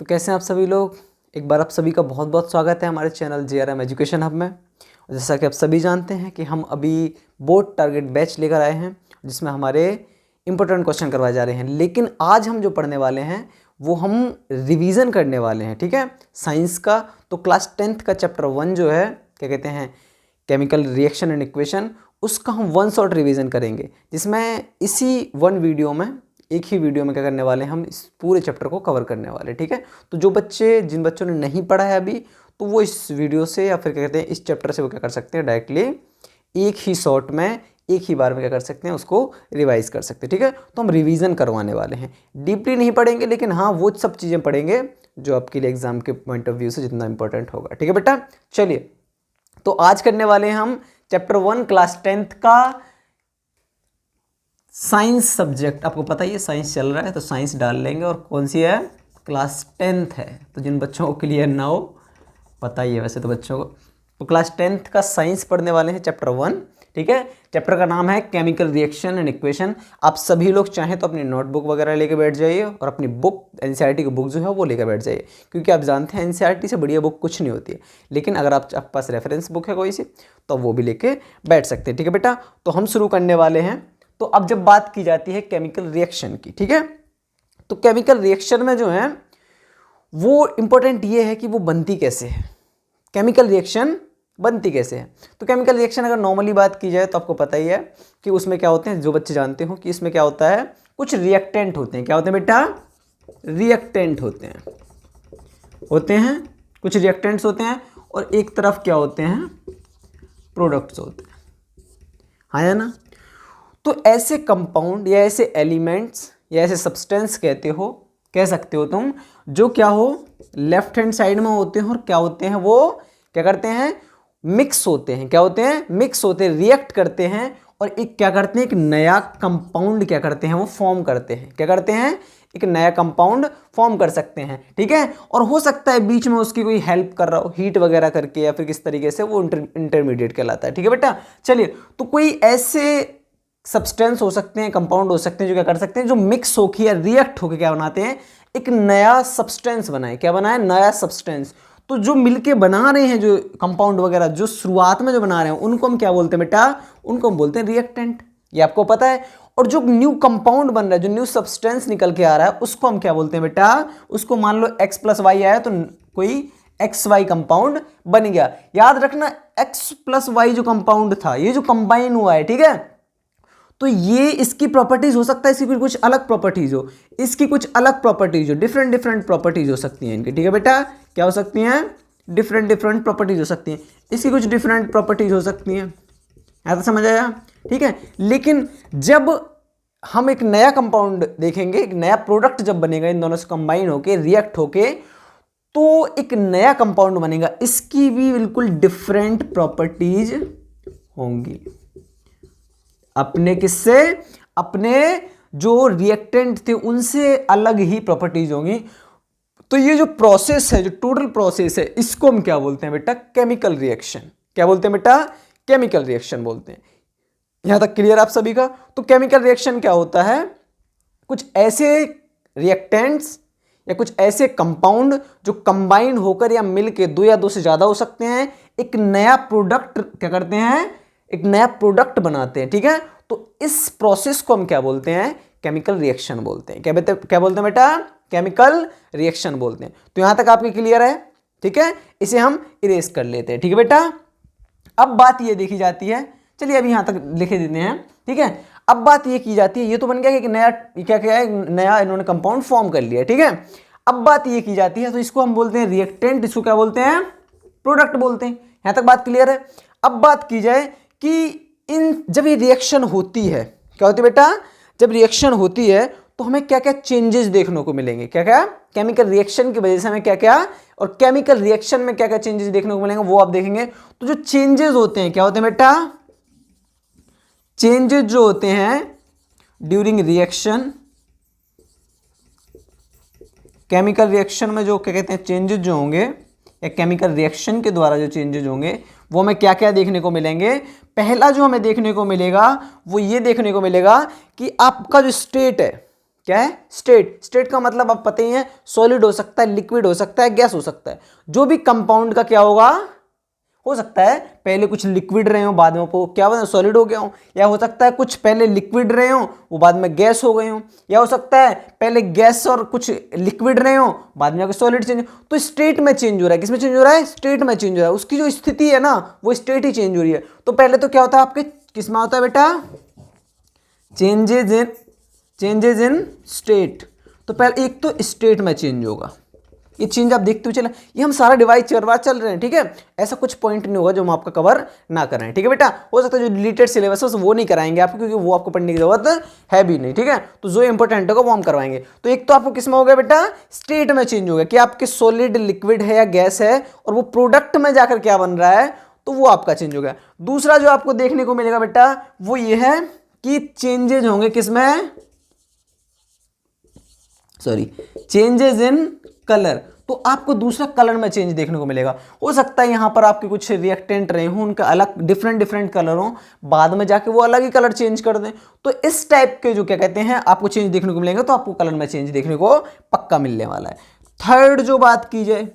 तो कैसे हैं आप सभी लोग। एक बार आप सभी का बहुत बहुत स्वागत है हमारे चैनल JRM एजुकेशन हब में। जैसा कि आप सभी जानते हैं कि हम अभी बोर्ड टारगेट बैच लेकर आए हैं जिसमें हमारे इंपॉर्टेंट क्वेश्चन करवाए जा रहे हैं। लेकिन आज हम जो पढ़ने वाले हैं वो हम रिवीजन करने वाले हैं, ठीक है, साइंस का। तो क्लास 10th का चैप्टर 1 जो है, क्या कहते हैं, केमिकल रिएक्शन एंड इक्वेशन, उसका हम वन शॉट रिवीजन करेंगे, जिसमें इसी वन वीडियो में, एक ही वीडियो में क्या करने वाले हैं, हम इस पूरे चैप्टर को कवर करने वाले, ठीक है। तो जिन बच्चों ने नहीं पढ़ा है अभी, तो वो इस वीडियो से या फिर क्या कहते हैं इस चैप्टर से वो क्या कर सकते हैं, डायरेक्टली एक ही शॉट में, एक ही बार में क्या कर सकते हैं, उसको रिवाइज कर सकते हैं, ठीक है। तो हम रिवीजन करवाने वाले हैं, डीपली नहीं पढ़ेंगे, लेकिन हाँ वो सब चीज़ें पढ़ेंगे जो आपके लिए एग्जाम के पॉइंट ऑफ व्यू से जितना इंपॉर्टेंट होगा, ठीक है बेटा। चलिए, तो आज करने वाले हैं हम चैप्टर 1 क्लास 10th का साइंस सब्जेक्ट। आपको पता ही है साइंस चल रहा है तो साइंस डाल लेंगे, और कौन सी है, क्लास 10th है। तो जिन बच्चों को क्लियर ना हो, पता ही है वैसे तो बच्चों को, तो क्लास 10th का साइंस पढ़ने वाले हैं चैप्टर 1, ठीक है। चैप्टर का नाम है केमिकल रिएक्शन एंड इक्वेशन। आप सभी लोग चाहें तो अपनी नोटबुक वगैरह लेके बैठ जाइए और अपनी बुक एनसीईआरटी की बुक जो है वो लेकर बैठ जाइए, क्योंकि आप जानते हैं एनसीईआरटी से बढ़िया बुक कुछ नहीं होती है। लेकिन अगर आपके पास रेफरेंस बुक है कोई सी, तो वो भी लेके बैठ सकते हैं, ठीक है बेटा। तो हम शुरू करने वाले हैं। तो अब जब बात की जाती है केमिकल रिएक्शन की, ठीक है, तो केमिकल रिएक्शन में जो है वो इंपॉर्टेंट ये है कि वो बनती कैसे है, केमिकल रिएक्शन बनती कैसे है। तो केमिकल रिएक्शन अगर नॉर्मली बात की जाए तो आपको पता ही है कि उसमें क्या होते हैं, जो बच्चे जानते हो कि इसमें क्या होता है, कुछ रिएक्टेंट होते हैं। क्या होते हैं बेटा, रिएक्टेंट होते हैं कुछ रिएक्टेंट्स होते हैं, और एक तरफ क्या होते हैं, प्रोडक्ट्स होते हैं, हाँ या ना। तो ऐसे कंपाउंड या ऐसे एलिमेंट्स या ऐसे सब्सटेंस कह सकते हो तुम, जो क्या हो, लेफ्ट हैंड साइड में होते हैं, और क्या होते हैं, वो क्या करते हैं, मिक्स होते हैं। क्या होते हैं, मिक्स होते हैं, रिएक्ट करते हैं, और एक क्या करते हैं, एक नया कंपाउंड क्या करते हैं, वो फॉर्म करते हैं। क्या करते हैं, एक नया कंपाउंड फॉर्म कर सकते हैं, ठीक है। और हो सकता है बीच में उसकी कोई हेल्प कर रहा हो, हीट वगैरह करके, या फिर किस तरीके से, वो इंटरमीडिएट कहलाता है, ठीक है बेटा। चलिए, तो कोई ऐसे सब्सटेंस हो सकते हैं, कंपाउंड हो सकते हैं, जो क्या कर सकते हैं, जो मिक्स होकर या रिएक्ट होकर क्या बनाते हैं, एक नया सब्सटेंस बनाए। क्या बनाए, नया सब्सटेंस। तो जो मिलके बना रहे हैं, जो कंपाउंड वगैरह जो शुरुआत में जो बना रहे हैं, उनको हम क्या बोलते हैं बेटा, उनको हम बोलते हैं रिएक्टेंट। ये आपको पता है। और जो न्यू कंपाउंड बन रहा है, जो न्यू सब्सटेंस निकल के आ रहा है, उसको हम क्या बोलते हैं बेटा, उसको मान लो x + y आया तो कोई XY कंपाउंड बन गया। याद रखना, x + y जो कंपाउंड था, ये जो कंबाइन हुआ है, ठीक है, तो ये इसकी प्रॉपर्टीज हो सकता है, इसकी कुछ अलग प्रॉपर्टीज हो, इसकी कुछ अलग प्रॉपर्टीज हो, डिफरेंट प्रॉपर्टीज हो सकती हैं इनकी, ठीक है बेटा। क्या हो सकती हैं, डिफरेंट प्रॉपर्टीज हो सकती हैं, इसकी कुछ डिफरेंट प्रॉपर्टीज हो सकती हैं। ऐसा समझ आया, ठीक है। लेकिन जब हम एक नया कंपाउंड देखेंगे, एक नया प्रोडक्ट जब बनेगा, इन दोनों से कंबाइन होके, रिएक्ट होके, तो एक नया कंपाउंड बनेगा, इसकी भी बिल्कुल डिफरेंट प्रॉपर्टीज होंगी। अपने किससे, अपने जो रिएक्टेंट थे उनसे अलग ही प्रॉपर्टीज होंगी। तो ये जो प्रोसेस है, जो टोटल प्रोसेस है, इसको हम क्या बोलते हैं बेटा, केमिकल रिएक्शन। क्या बोलते हैं बेटा, केमिकल रिएक्शन बोलते हैं। यहां तक क्लियर आप सभी का। तो केमिकल रिएक्शन क्या होता है, कुछ ऐसे रिएक्टेंट्स या कुछ ऐसे कंपाउंड जो कंबाइन होकर या मिलके, दो या दो से ज्यादा हो सकते हैं, एक नया प्रोडक्ट क्या करते हैं, एक नया प्रोडक्ट बनाते हैं, ठीक है। तो इस प्रोसेस को हम क्या बोलते हैं, केमिकल रिएक्शन बोलते हैं। क्या बोलते हैं बेटा, केमिकल रिएक्शन बोलते हैं। तो यहां तक आपके क्लियर है, ठीक है। इसे हम इरेज कर लेते हैं, ठीक है बेटा। अब बात ये देखी जाती है, चलिए अभी यहां तक लिखे देते हैं, ठीक है। अब बात ये की जाती है, ये तो बन गया कि एक नया, क्या है, नया इन्होंने कंपाउंड फॉर्म कर लिया, ठीक है। अब बात ये की जाती है, तो इसको हम बोलते हैं रिएक्टेंट, इसको क्या बोलते हैं, प्रोडक्ट बोलते हैं। यहां तक बात क्लियर है। अब बात की जाए कि जब ये रिएक्शन होती है, क्या होती है बेटा, जब रिएक्शन होती है तो हमें क्या क्या चेंजेस देखने को मिलेंगे, क्या क्या, केमिकल रिएक्शन की वजह से हमें क्या क्या, और केमिकल रिएक्शन में क्या क्या चेंजेस देखने को मिलेंगे, वो आप देखेंगे। तो जो चेंजेस होते हैं, क्या होते हैं बेटा, चेंजेस जो होते हैं ड्यूरिंग रिएक्शन, केमिकल रिएक्शन में जो क्या कहते हैं चेंजेस जो होंगे, या केमिकल रिएक्शन के द्वारा जो चेंजेस होंगे, वो हमें क्या क्या देखने को मिलेंगे। पहला जो हमें देखने को मिलेगा वो ये देखने को मिलेगा कि आपका जो स्टेट है, क्या है? स्टेट। स्टेट का मतलब आप पता ही है, सॉलिड हो सकता है, लिक्विड हो सकता है, गैस हो सकता है। जो भी कंपाउंड का क्या होगा, हो सकता है पहले कुछ लिक्विड रहे हो, बाद में वो क्या बना, सॉलिड हो गया हो, या हो सकता है कुछ पहले लिक्विड रहे हो वो बाद में गैस हो गए हो, या हो सकता है पहले गैस और कुछ लिक्विड रहे हो बाद में सॉलिड चेंज। तो स्टेट में चेंज हो रहा है, किसमें चेंज हो रहा है? स्टेट में चेंज हो रहा है। उसकी जो स्थिति है ना वो स्टेट ही चेंज हो रही है। तो पहले तो क्या होता है आपके, किसमें होता है बेटा? Changes in state. तो पहले एक तो स्टेट में चेंज होगा, ये चेंज आप देखते हुए चला, ये हम सारा डिवाइड चल रहे हैं, ठीक है। ऐसा कुछ पॉइंट नहीं होगा जो हम आपका कवर ना कर रहे हैं, ठीक है बेटा। हो सकता है जो डिलीटेड सिलेबस है वो नहीं कराएंगे आपको, क्योंकि वो आपको पढ़ने की जरूरत है भी नहीं, ठीक है। तो जो इंपॉर्टेंट होगा वो हम करवाएंगे। तो एक तो आपको किसमें हो गया बेटा? स्टेट में चेंज हो गया, कि आपके सॉलिड, लिक्विड है या गैस है, और वो प्रोडक्ट में जाकर क्या बन रहा है, तो वो आपका चेंज हो गया। दूसरा जो आपको देखने को मिलेगा बेटा वो ये है कि चेंजेज होंगे किसमें, चेंजेस इन कलर। तो आपको दूसरा कलर में चेंज देखने को मिलेगा। हो सकता है यहां पर आपके कुछ रिएक्टेंट रहे हों, उनका अलग डिफरेंट कलर हो, बाद में जाके वो अलग ही कलर चेंज कर दें। तो इस टाइप के जो क्या कहते हैं आपको चेंज देखने को मिलेंगे, तो आपको कलर में चेंज देखने को पक्का मिलने वाला है। थर्ड जो बात की जाए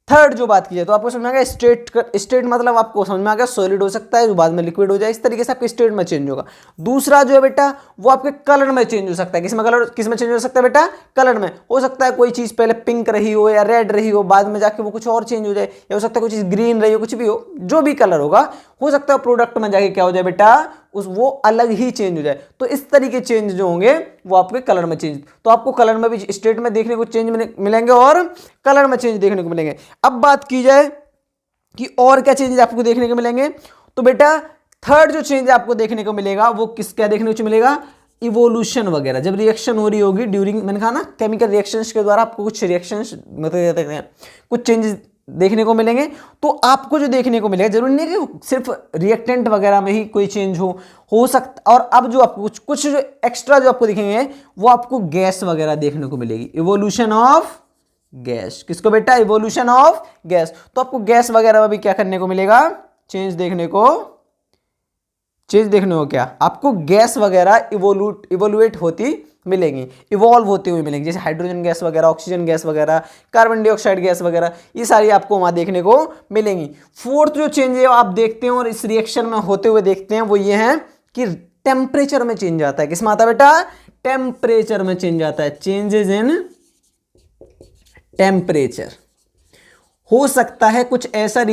तो आपको समझ में आ गया स्टेट मतलब आपको समझ में आ गया सॉलिड हो सकता है जो बाद में लिक्विड हो जाए, इस तरीके से आपके स्टेट में चेंज होगा। दूसरा जो है बेटा वो आपके कलर में चेंज हो सकता है। किसमें चेंज हो सकता है बेटा? कलर में। हो सकता है कोई चीज पहले पिंक रही हो या रेड रही हो, बाद में जाके वो कुछ और चेंज हो जाए, या हो सकता है कोई चीज ग्रीन रही हो, कुछ भी हो, जो भी कलर होगा हो सकता है प्रोडक्ट में जाके क्या हो जाए बेटा, वो अलग ही चेंज हो जाए। तो इस तरीके चेंज जो होंगे वो आपके कलर में चेंज, तो आपको कलर में भी स्टेट में देखने को चेंज मिलेंगे और कलर में चेंज देखने को मिलेंगे। अब बात की जाए कि और क्या चेंजेस आपको देखने को मिलेंगे, तो बेटा थर्ड जो चेंज आपको देखने को मिलेगा वो क्या देखने को मिलेगा? इवोल्यूशन वगैरह। जब रिएक्शन हो रही होगी ड्यूरिंग, मैंने कहा ना केमिकल रिएक्शंस के द्वारा आपको कुछ रिएक्शंस मतलब कुछ चेंजेस देखने को मिलेंगे। तो आपको जो देखने को मिलेगा जरूरी नहीं है कि सिर्फ रिएक्टेंट वगैरह में ही कोई चेंज हो सकता। और अब जो आपको कुछ जो एक्स्ट्रा जो आपको दिखेंगे वो आपको गैस वगैरह देखने को मिलेगी। इवोल्यूशन ऑफ गैस, किसको बेटा? Evolution of gas. तो आपको गैस वगैरह में भी क्या करने को मिलेगा? चेंज देखने को क्या? आपको गैस वगैरह इवोल्यूएट होती मिलेंगी, इवॉल्व होती हुई मिलेंगी, जैसे हाइड्रोजन गैस वगैरह, ऑक्सीजन गैस वगैरह, कार्बन डाइऑक्साइड गैस वगैरह, ये सारी आपको वहां देखने को मिलेंगी। फोर्थ जो चेंज है आप देखते हैं और इस रिएक्शन में होते हुए देखते हैं वो ये है कि टेम्परेचर में चेंज आता है। किसमें आता है बेटा? टेम्परेचर में चेंज आता है। Changes in temperature. हो सकता है कुछ ऐसा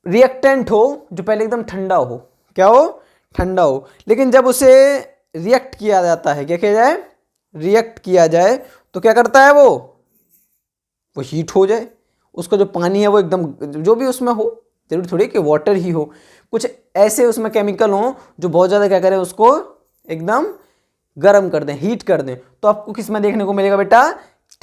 रिएक्टेंट हो जो पहले एकदम ठंडा हो, क्या हो? ठंडा हो, लेकिन जब उसे रिएक्ट किया जाता है, क्या किया जाए? रिएक्ट किया जाए तो क्या करता है वो हीट हो जाए। उसका जो पानी है वो एकदम जो भी उसमें हो, जरूरी थोड़ी कि वाटर ही हो, कुछ ऐसे उसमें केमिकल हो जो बहुत ज़्यादा क्या करें उसको एकदम गर्म कर दें, हीट कर दें। तो आपको किस में देखने को मिलेगा बेटा?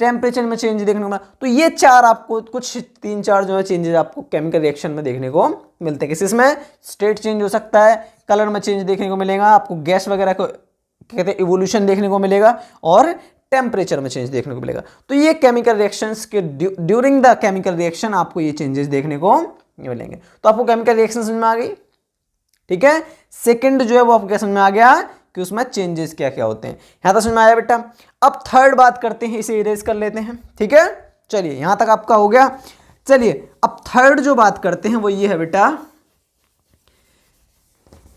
टेम्परेचर में चेंज देखने को मिला। तो ये चार आपको कुछ 3-4 जो है चेंजेस आपको केमिकल रिएक्शन में देखने को मिलते हैं। किसमें? स्टेट चेंज हो सकता है, कलर में चेंज देखने को मिलेगा, आपको गैस वगैरह को कहते हैं इवोल्यूशन देखने को मिलेगा, और टेम्परेचर में चेंज देखने को मिलेगा। तो ये केमिकल रिएक्शंस के ड्यूरिंग द केमिकल रिएक्शन आपको ये चेंजेस देखने को मिलेंगे। तो आपको केमिकल रिएक्शन समझ में आ गई, ठीक है। सेकंड जो है वो आपको क्या समझ में आ गया कि उसमें चेंजेस क्या क्या होते हैं, यहां तक समझ में आया बेटा। अब थर्ड बात करते हैं, इसे इरेज कर लेते हैं, ठीक है। चलिए यहां तक आपका हो गया। चलिए अब थर्ड जो बात करते हैं वो ये है बेटा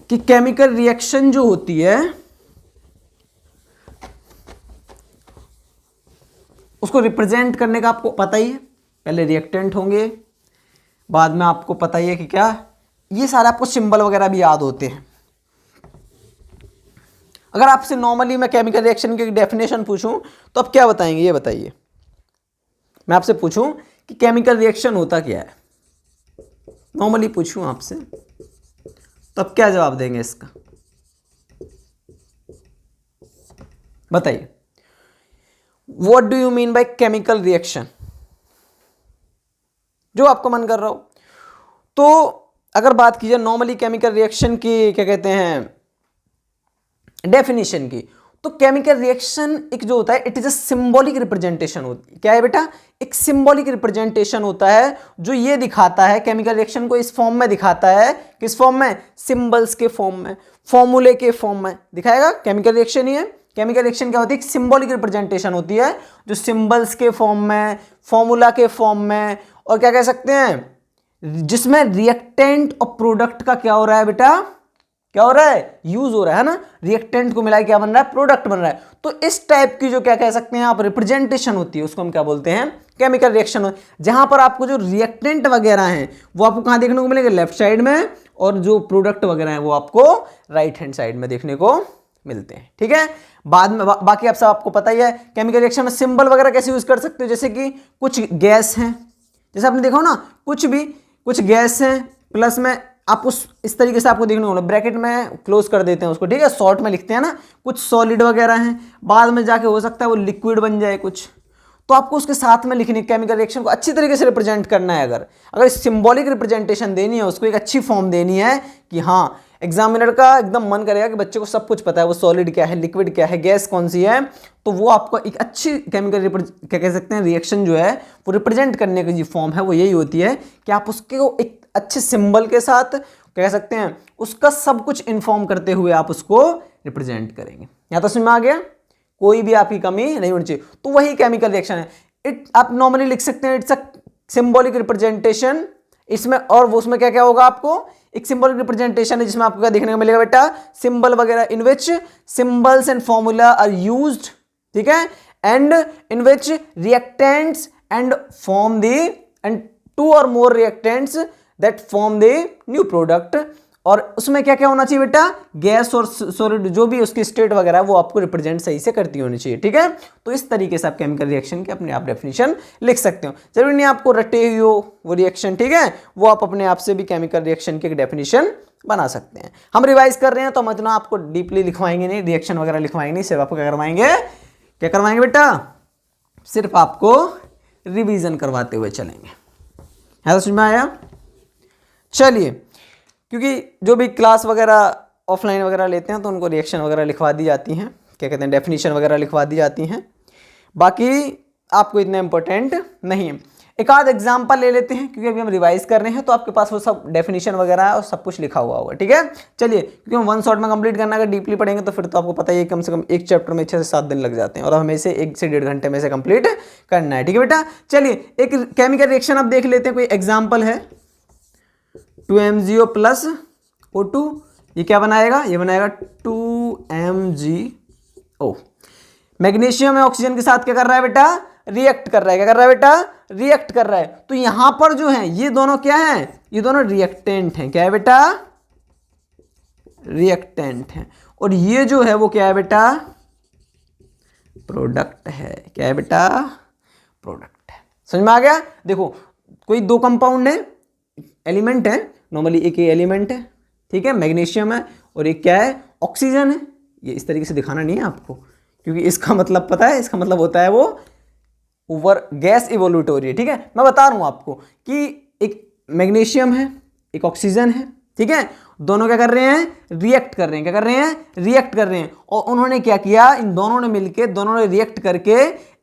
कि केमिकल रिएक्शन जो होती है उसको रिप्रेजेंट करने का आपको पता ही है, पहले रिएक्टेंट होंगे, बाद में आपको पता ही है कि क्या, ये सारे आपको सिंबल वगैरह भी याद होते हैं। अगर आपसे नॉर्मली मैं केमिकल रिएक्शन की डेफिनेशन पूछूं तो आप क्या बताएंगे, ये बताइए। मैं आपसे पूछूं कि केमिकल रिएक्शन होता क्या है, नॉर्मली पूछूं आपसे, तो आप क्या जवाब देंगे इसका, बताइए। What do you mean by chemical reaction, जो आपको मन कर रहा हो। तो अगर बात की जाए नॉर्मली केमिकल रिएक्शन की क्या कहते हैं डेफिनेशन की, तो केमिकल रिएक्शन एक जो होता है it is a symbolic representation होती है। क्या है बेटा? एक सिंबॉलिक रिप्रेजेंटेशन होता है जो ये दिखाता है, केमिकल रिएक्शन को इस फॉर्म में दिखाता है। किस फॉर्म में? सिंबल्स के फॉर्म में, फॉर्मूले के फॉर्म में दिखाएगा। केमिकल रिएक्शन ही है। केमिकल रिएक्शन क्या होती है? एक सिंबॉलिक रिप्रेजेंटेशन होती है जो सिंबल्स के फॉर्म में, फॉर्मूला के फॉर्म में, और क्या कह सकते हैं जिसमें रिएक्टेंट और प्रोडक्ट का क्या हो रहा है बेटा? क्या हो रहा है? यूज हो रहा है ना। रिएक्टेंट को मिलाकर क्या बन रहा है? प्रोडक्ट बन रहा है। तो इस टाइप की जो क्या कह सकते हैं आप रिप्रेजेंटेशन होती है उसको हम क्या बोलते हैं? Chemical reaction. जहां पर आपको जो रिएक्टेंट वगैरह हैं वो आपको कहां देखने को मिलेंगे? लेफ्ट साइड में, और जो प्रोडक्ट वगैरह हैं वो आपको राइट हैंड साइड में देखने को मिलते हैं। ठीक है, बाद में बाकी आप सब आपको पता ही है। केमिकल रिएक्शन में सिंबल वगैरह कैसे यूज कर सकते हो? जैसे कि कुछ गैस हैं, जैसे आपने देखा हो ना, कुछ गैस हैं, प्लस में आप उस इस तरीके से आपको देखने को मिला, ब्रैकेट में क्लोज कर देते हैं उसको, ठीक है, शॉर्ट में लिखते हैं ना। कुछ सॉलिड वगैरह हैं, बाद में जाके हो सकता है वो लिक्विड बन जाए कुछ, तो आपको उसके साथ में लिखने, केमिकल रिएक्शन को अच्छी तरीके से रिप्रेजेंट करना है। अगर सिंबॉलिक रिप्रेजेंटेशन देनी है, उसको एक अच्छी फॉर्म देनी है कि हाँ, एग्जामिनर का एकदम मन करेगा कि बच्चे को सब कुछ पता है, वो सॉलिड क्या है, लिक्विड क्या है, गैस कौन सी है, तो वो आपको एक अच्छी केमिकल क्या कह सकते हैं रिएक्शन जो है वो रिप्रेजेंट करने की जो फॉर्म है वो यही होती है कि आप उसको एक अच्छे सिंबल के साथ कह सकते हैं उसका सब कुछ इन्फॉर्म करते हुए आप उसको रिप्रेजेंट करेंगे। यहाँ तो समझ में आ गया? कोई भी आपकी कमी नहीं होनी चाहिए। तो वही केमिकल रिएक्शन है। आप नॉर्मली लिख सकते हैं इट्स अ सिंबॉलिक रिप्रेजेंटेशन। इसमें और वो उसमें क्या क्या होगा? आपको एक सिंबॉलिक रिप्रेजेंटेशन है जिसमें आपको क्या देखने को मिलेगा बेटा? सिंबल वगैरह, in which symbols and formula are used, ठीक है, and in which reactants and form the and two और more reactants that form the new product. और उसमें क्या क्या होना चाहिए बेटा? गैस और सॉलिड जो भी उसकी स्टेट वगैरह वो आपको रिप्रेजेंट सही से करती होनी चाहिए। ठीक है, तो इस तरीके से आप केमिकल रिएक्शन की अपने आप डेफिनेशन लिख सकते हो। जरूरी नहीं आपको रटे हुई हो वो रिएक्शन, ठीक है, वो आप अपने आप से भी केमिकल रिएक्शन की एक डेफिनेशन बना सकते हैं। हम रिवाइज कर रहे हैं तो हम इतना आपको डीपली लिखवाएंगे नहीं, रिएक्शन वगैरह लिखवाएंगे नहीं, सिर्फ आपको क्या करवाएंगे? क्या करवाएंगे बेटा? सिर्फ आपको रिवीजन करवाते हुए चलेंगे। है तो समझ में आया? चलिए, क्योंकि जो भी क्लास वगैरह ऑफलाइन वगैरह लेते हैं तो उनको रिएक्शन वगैरह लिखवा दी जाती हैं, क्या कहते हैं, डेफिनेशन वगैरह लिखवा दी जाती हैं, बाकी आपको इतना इंपॉर्टेंट नहीं है। एक आध एग्जाम्पल ले लेते हैं क्योंकि अभी हम रिवाइज कर रहे हैं तो आपके पास वो सब डेफिनेशन वगैरह है और सब कुछ लिखा हुआ होगा। ठीक है, चलिए, क्योंकि हम वन शॉट में कंप्लीट करना, अगर डीपली पढ़ेंगे तो फिर तो आपको पता ही है कम से कम एक चैप्टर में 6 से 7 दिन लग जाते हैं और हमें इसे 1 से 1.5 घंटे में से कंप्लीट करना है। ठीक है बेटा, चलिए एक केमिकल रिएक्शन अब देख लेते हैं। कोई एग्जाम्पल है, 2MgO प्लस O2, ये क्या बनाएगा? ये बनाएगा 2MgO। मैग्नीशियम है ऑक्सीजन के साथ क्या कर रहा है बेटा? रिएक्ट कर रहा है। क्या कर रहा है बेटा? रिएक्ट कर रहा है। तो यहां पर जो है ये दोनों क्या है? ये दोनों रिएक्टेंट हैं। क्या है बेटा? रिएक्टेंट हैं। और ये जो है वो क्या है बेटा? प्रोडक्ट है। क्या है बेटा? प्रोडक्ट है। समझ में आ गया? देखो, कोई दो कंपाउंड है, एलिमेंट है, नॉर्मली एक ही एलिमेंट है, ठीक है, मैग्नीशियम है, और एक क्या है? ऑक्सीजन है। ये इस तरीके से दिखाना नहीं है आपको, क्योंकि इसका मतलब पता है, इसका मतलब होता है वो ओवर गैस इवोल्यूट हो रही है। ठीक है, मैं बता रहा हूं आपको कि एक मैग्नीशियम है, एक ऑक्सीजन है, ठीक है, दोनों क्या कर रहे हैं? रिएक्ट कर रहे हैं। क्या कर रहे हैं? रिएक्ट कर रहे हैं। और उन्होंने क्या किया? इन दोनों ने मिलकर, दोनों ने रिएक्ट करके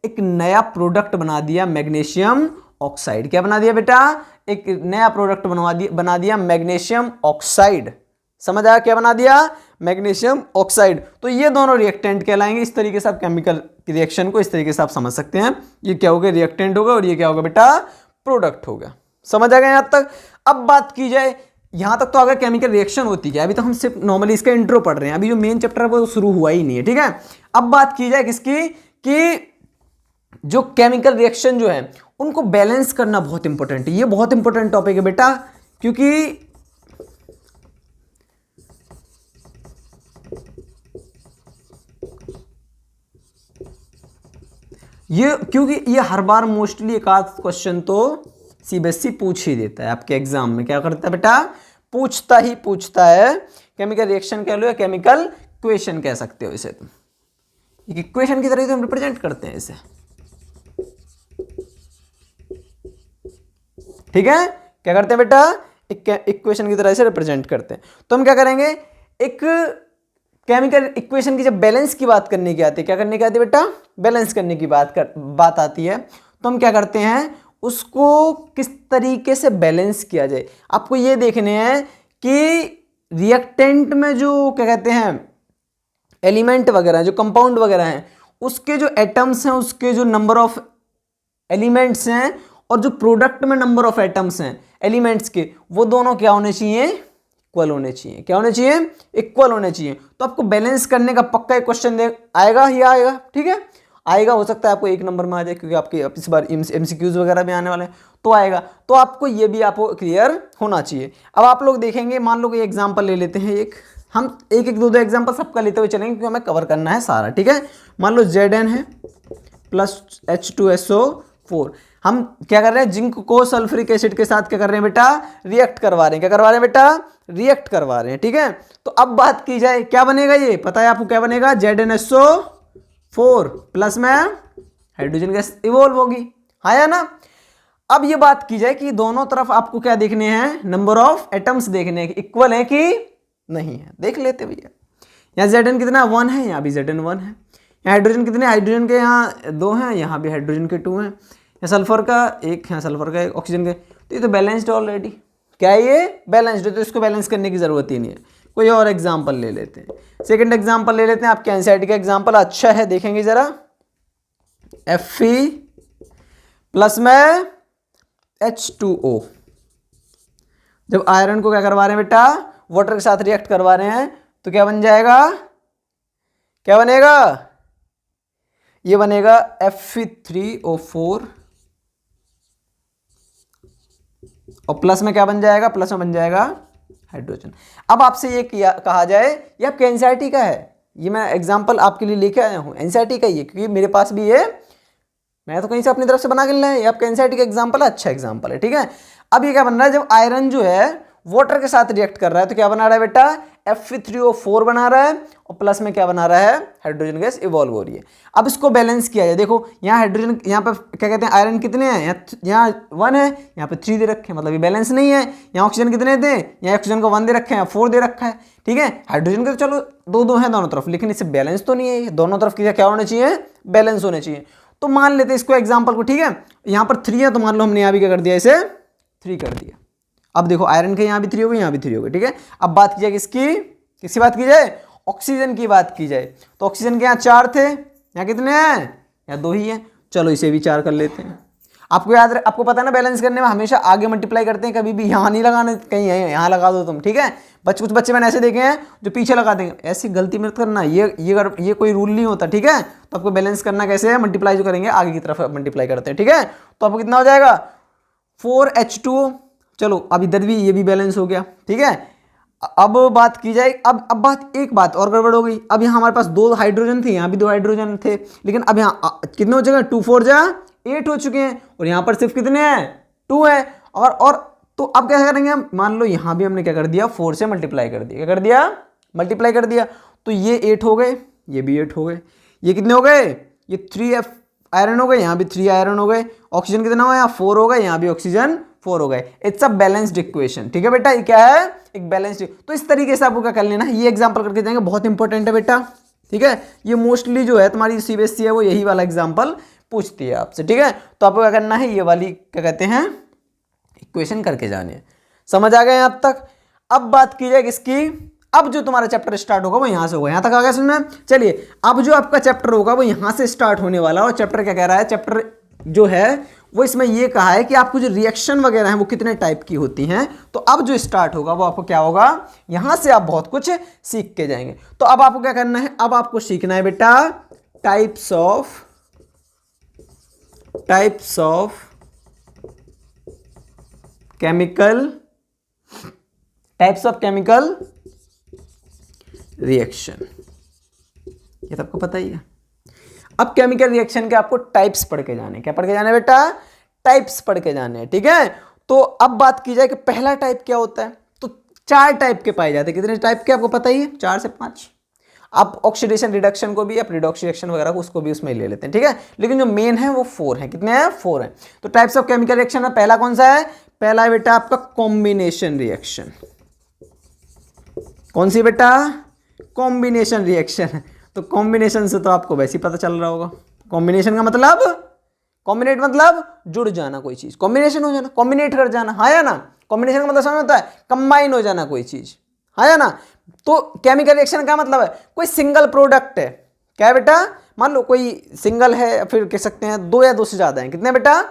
एक नया प्रोडक्ट बना दिया, मैग्नीशियम ऑक्साइड। क्या बना दिया बेटा? एक नया प्रोडक्ट बना दिया मैग्नीशियम ऑक्साइड। समझ आया? क्या बना दिया? Magnesium oxide. तो ये दोनों रिएक्टेंट कहलाएंगे। इस तरीके से आप केमिकल रिएक्शन को इस तरीके से आप समझ सकते हैं। ये क्या हो गया? रिएक्टेंट होगा, और ये क्या होगा बेटा? प्रोडक्ट होगा। समझ आ गया यहां तक? अब बात की जाए, यहां तक तो अगर केमिकल रिएक्शन होती है, अभी तो हम सिर्फ नॉर्मली इसका इंट्रो पढ़ रहे हैं, अभी जो मेन चैप्टर है वो शुरू हुआ ही नहीं है। ठीक है, अब बात की जाए किसकी? कि जो केमिकल रिएक्शन जो है उनको बैलेंस करना बहुत इंपॉर्टेंट है। ये बहुत इंपॉर्टेंट टॉपिक है बेटा, क्योंकि ये हर बार मोस्टली एक आध क्वेश्चन तो सीबीएसई पूछ ही देता है आपके एग्जाम में। क्या करता है बेटा? पूछता ही पूछता है। केमिकल रिएक्शन कह लो या केमिकल इक्वेशन कह सकते हो इसे। तुम एक इक्वेशन की तरह तो हम रिप्रेजेंट करते हैं इसे। ठीक है, क्या करते हैं बेटा? इक्वेशन की तरह से रिप्रेजेंट करते हैं। तो हम क्या करेंगे? एक केमिकल इक्वेशन की जब बैलेंस की बात करने की आती है, क्या करने की आती है बेटा, बैलेंस करने की बात आती है, तो हम क्या करते हैं, उसको किस तरीके से बैलेंस किया जाए। आपको ये देखने हैं कि रिएक्टेंट में जो क्या कहते हैं एलिमेंट वगैरह, जो कंपाउंड वगैरह हैं, उसके जो एटम्स हैं, उसके जो नंबर ऑफ एलिमेंट्स हैं, और जो प्रोडक्ट में नंबर ऑफ एटम्स हैं एलिमेंट्स के, वो दोनों क्या होने चाहिए, इक्वल होने चाहिए। क्या होने चाहिए, इक्वल होने चाहिए। तो आपको बैलेंस करने का पक्का एक क्वेश्चन आएगा ही आएगा, ठीक है, आएगा। हो सकता है आपको 1 नंबर में आ जाए, क्योंकि आपके इस बार MCQs वगैरह भी आने वाले हैं, तो आएगा। तो आपको ये भी आपको क्लियर होना चाहिए। अब आप लोग देखेंगे, मान लो कि एग्जाम्पल ले लेते हैं एक, हम एक दो एग्जाम्पल सबका लेते हुए चलेंगे, क्योंकि हमें कवर करना है सारा, ठीक है। मान लो Zn है प्लस H2SO4, हम क्या कर रहे हैं, जिंक को सल्फ्यूरिक एसिड के साथ क्या कर रहे हैं बेटा, रिएक्ट करवा रहे हैं। क्या करवा रहे हैं बेटा, रिएक्ट करवा रहे हैं, ठीक है। तो अब बात की जाए, क्या बनेगा, ये पता है आपको क्या बनेगा, ZnSO4 प्लस में हाइड्रोजन गैस इवॉल्व होगी, हाँ या ना। अब ये बात की जाए कि दोनों तरफ आपको क्या देखने हैं, नंबर ऑफ एटम्स देखने हैं, इक्वल है कि नहीं है, देख लेते भैया। यहाँ Zn कितना 1 है, यहाँ भी Zn 1 है। यहाँ हाइड्रोजन कितने, हाइड्रोजन के यहाँ 2 हैं, यहाँ भी हाइड्रोजन के 2 हैं। यहाँ सल्फर का 1 है, सल्फर का 1, ऑक्सीजन के, तो ये तो बैलेंस्ड ऑलरेडी। क्या है ये, बैलेंस्ड है, तो इसको बैलेंस करने की जरूरत ही नहीं है। कोई और एग्जाम्पल ले लेते हैं, सेकेंड एग्जाम्पल ले लेते हैं। आपके एनसीईआरटी का एग्जाम्पल अच्छा है, देखेंगे जरा। Fe प्लस में H2O, जब आयरन को क्या करवा रहे हैं बेटा, वाटर के साथ रिएक्ट करवा रहे हैं, तो क्या बन जाएगा, क्या बनेगा, ये बनेगा Fe3O4, और प्लस में क्या बन जाएगा, प्लस में बन जाएगा हाइड्रोजन। अब आपसे ये कहा जाए, ये आपके एनसीईआरटी का है, ये मैं एग्जांपल आपके लिए लेके आया हूं, एनसीईआरटी का ये, क्योंकि मेरे पास भी ये, मैं तो कहीं से अपनी तरफ से बना के लाया है, ये आपका एनसीईआरटी का एग्जांपल है, अच्छा एग्जांपल है, ठीक है। अब ये क्या बन रहा है, जब आयरन जो है वाटर के साथ रिएक्ट कर रहा है, तो क्या बना रहा है बेटा, Fe3O4 बना रहा है, और प्लस में क्या बना रहा है, हाइड्रोजन गैस इवॉल्व हो रही है। अब इसको बैलेंस किया जाए, देखो यहाँ हाइड्रोजन, यहाँ पे क्या कहते हैं, आयरन कितने हैं, यहाँ 1 है, यहाँ पे 3 दे रखे हैं, मतलब ये बैलेंस नहीं है। यहाँ ऑक्सीजन कितने थे, यहाँ ऑक्सीजन को 1 दे रखे हैं, 4 दे रखा है, ठीक है। हाइड्रोजन के तो चलो 2-2 है दोनों तरफ, लेकिन इससे बैलेंस तो नहीं है, दोनों तरफ की क्या होना चाहिए, बैलेंस होने चाहिए। तो मान लेते हैं इसको एग्जाम्पल को, ठीक है। यहाँ पर 3 है, तो मान लो हमने यहाँ भी क्या कर दिया, इसे 3 कर दिया। अब देखो आयरन के यहाँ भी 3 हो गए, यहाँ भी 3 हो गए, ठीक है। अब बात की जाए किसकी बात की जाए, ऑक्सीजन की बात की जाए, तो ऑक्सीजन के यहाँ 4 थे, यहाँ कितने हैं, यहाँ 2 ही हैं, चलो इसे भी 4 कर लेते हैं। आपको याद रहे, आपको पता है ना, बैलेंस करने में हमेशा आगे मल्टीप्लाई करते हैं, कभी भी यहाँ नहीं लगाने, कहीं यहाँ लगा दो तुम, ठीक है। कुछ बच्चे मैंने ऐसे देखे हैं जो पीछे लगा देंगे, ऐसी गलती मत करना, ये कोई रूल नहीं होता, ठीक है। तो आपको बैलेंस करना कैसे है, मल्टीप्लाई जो करेंगे आगे की तरफ मल्टीप्लाई करते हैं, ठीक है। तो आपको कितना हो जाएगा, 4H2O, चलो अब इधर भी ये भी बैलेंस हो गया, ठीक है। अब बात की जाए, अब एक बात और गड़बड़ हो गई। अब यहाँ हमारे पास 2 हाइड्रोजन थे, यहाँ भी 2 हाइड्रोजन थे, लेकिन अब यहाँ कितने हो चुके हैं, 2 4 जा 8 हो चुके हैं, और यहाँ पर सिर्फ कितने हैं, 2 है। और तो अब क्या करेंगे हम, मान लो यहाँ भी हमने क्या कर दिया, 4 से मल्टीप्लाई कर दिया, क्या कर दिया, मल्टीप्लाई कर दिया, तो ये 8 हो गए, ये भी 8 हो गए, ये कितने हो गए, ये 3 आयरन हो गए, यहाँ भी 3 आयरन हो गए, ऑक्सीजन कितना हुआ, यहाँ 4 हो गए, यहाँ भी ऑक्सीजन 4 हो गए। इट्स अ बैलेंस्ड इक्वेशन, ठीक है बेटा, ये क्या है, एक बैलेंस्ड। तो इस तरीके से आपको क्या कर लेना है, ये एग्जांपल करके जाएंगे, बहुत इंपॉर्टेंट है बेटा, ठीक है। ये मोस्टली जो है तुम्हारी सीबीएसई है, वो यही वाला एग्जांपल पूछती है आपसे, ठीक है। तो आपको क्या करना है, ये वाली क्या कहते हैं, इक्वेशन करके जानी है। समझ आ गए अब तक। अब बात की जाए किसकी, अब जो तुम्हारा चैप्टर स्टार्ट होगा वो यहां से होगा, यहां तक आ गया समझ में। चलिए अब जो आपका चैप्टर होगा वो यहां से स्टार्ट होने वाला है, और चैप्टर क्या कह रहा है, चैप्टर जो है वो इसमें ये कहा है कि आपको जो रिएक्शन वगैरह है वो कितने टाइप की होती हैं। तो अब जो स्टार्ट होगा वो आपको क्या होगा, यहां से आप बहुत कुछ सीख के जाएंगे। तो अब आपको क्या करना है, अब आपको सीखना है बेटा टाइप्स ऑफ केमिकल रिएक्शन, ये तो आपको पता ही है। अब केमिकल रिएक्शन के आपको टाइप्स पढ़ के जाने, क्या पढ़ के जाने बेटा, टाइप्स पढ़ के जाने, ठीक है। तो अब बात की जाए कि पहला टाइप क्या होता है, तो 4 टाइप के पाए जाते हैं। कितने टाइप के आपको पता ही है, 4 से 5। आप ऑक्सीडेशन रिडक्शन को भी, आप रिडॉक्स रिएक्शन वगैरह को उसको भी उसमें ले लेते हैं, ठीक है। लेकिन जो मेन है वो 4 है, कितने हैं, 4 है। तो टाइप्स ऑफ केमिकल रिएक्शन में पहला कौन सा है, पहला है बेटा आपका कॉम्बिनेशन रिएक्शन। कौन सी बेटा, कॉम्बिनेशन रिएक्शन है। तो कॉम्बिनेशन से तो आपको वैसे ही पता चल रहा होगा, कॉम्बिनेशन का मतलब, कॉम्बिनेट मतलब जुड़ जाना कोई चीज, कॉम्बिनेशन हो जाना, कॉम्बिनेट कर जाना, हाँ या ना। कॉम्बिनेशन का मतलब समझ होता है कंबाइन हो जाना कोई चीज, हाँ या ना। तो केमिकल रिएक्शन का मतलब है कोई सिंगल प्रोडक्ट है, क्या है बेटा, मान लो कोई सिंगल है, फिर कह सकते हैं दो या दो से ज्यादा है, कितने बेटा,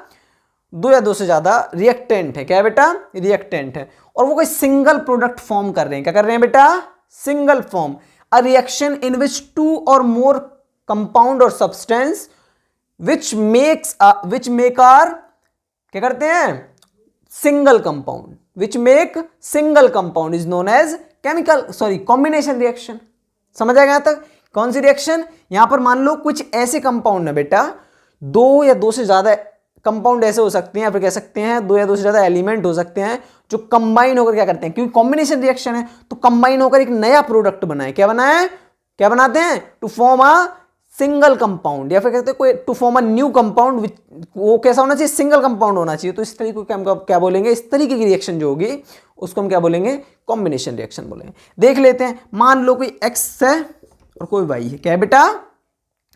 दो या दो से ज्यादा रिएक्टेंट है, क्या है बेटा, रिएक्टेंट है, और वो कोई सिंगल प्रोडक्ट फॉर्म कर रहे हैं, क्या कर रहे हैं बेटा, single form. A reaction in which two और मोर कंपाउंड और सब्सटेंस विच मेक आर, क्या करते हैं, single compound, which make single compound is known as combination reaction. समझ आएगा यहां तक। कौन सी रिएक्शन, यहां पर मान लो कुछ ऐसे कंपाउंड है बेटा, दो या दो से ज्यादा कंपाउंड ऐसे हो सकते हैं, या फिर कह सकते हैं दो या दो से ज्यादा एलिमेंट हो सकते हैं जो कंबाइन होकर क्या करते हैं, क्योंकि कॉम्बिनेशन रिएक्शन है तो कंबाइन होकर एक नया प्रोडक्ट बनाए, क्या बनाए, क्या बनाते हैं, to form a single compound, या फिर कहते हैं कोई to form a new compound, वो कैसा होना चाहिए, सिंगल कंपाउंड होना चाहिए। तो इस तरीके को हम क्या बोलेंगे, इस तरीके की रिएक्शन जो होगी उसको हम क्या बोलेंगे, कॉम्बिनेशन रिएक्शन बोलेंगे। देख लेते हैं, मान लो कोई एक्स है और कोई वाई है, क्या है बेटा,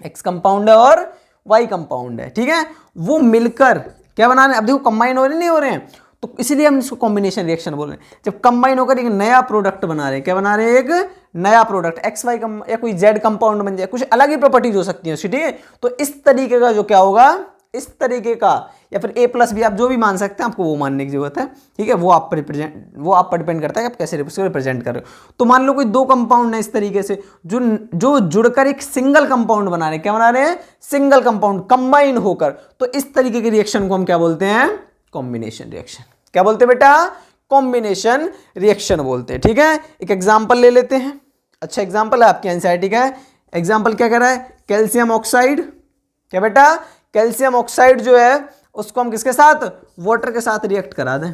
एक्स कंपाउंड है और वाई कंपाउंड है, ठीक है, वो मिलकर क्या बना रहे हैं, अब देखो कंबाइन हो रहे नहीं हो रहे हैं, तो इसीलिए हम इसको कॉम्बिनेशन रिएक्शन बोल रहे हैं। जब कंबाइन होकर एक नया प्रोडक्ट बना रहे हैं, क्या बना रहे हैं, एक नया प्रोडक्ट, एक्स वाई या कोई जेड कंपाउंड बन जाए, कुछ अलग ही प्रॉपर्टीज हो सकती है उसकी, ठीक है। तो इस तरीके का जो क्या होगा, इस तरीके का, या फिर ए प्लस बी, आप जो भी मान सकते हैं, आपको वो मानने की जरूरत है, ठीक है। वो आप पर डिपेंड करता है कि आप कैसे रिप्रेजेंट कर रहे हो। तो मान लो कोई दो कंपाउंड है इस तरीके से जो जुड़कर एक सिंगल कंपाउंड बना रहे हैं, क्या बना रहे हैं, सिंगल कंपाउंड कंबाइन होकर, तो इस तरीके की रिएक्शन को हम क्या बोलते हैं, कॉम्बिनेशन रिएक्शन। क्या बोलते हैं बेटा, कॉम्बिनेशन रिएक्शन बोलते हैं, ठीक है। एक एग्जांपल ले लेते हैं, अच्छा एग्जांपल है आपके एनसीईआरटी का है। एग्जांपल क्या कह रहा है, कैल्शियम ऑक्साइड, क्या बेटा, कैल्शियम ऑक्साइड जो है उसको हम किसके साथ, वाटर के साथ रिएक्ट करा दें,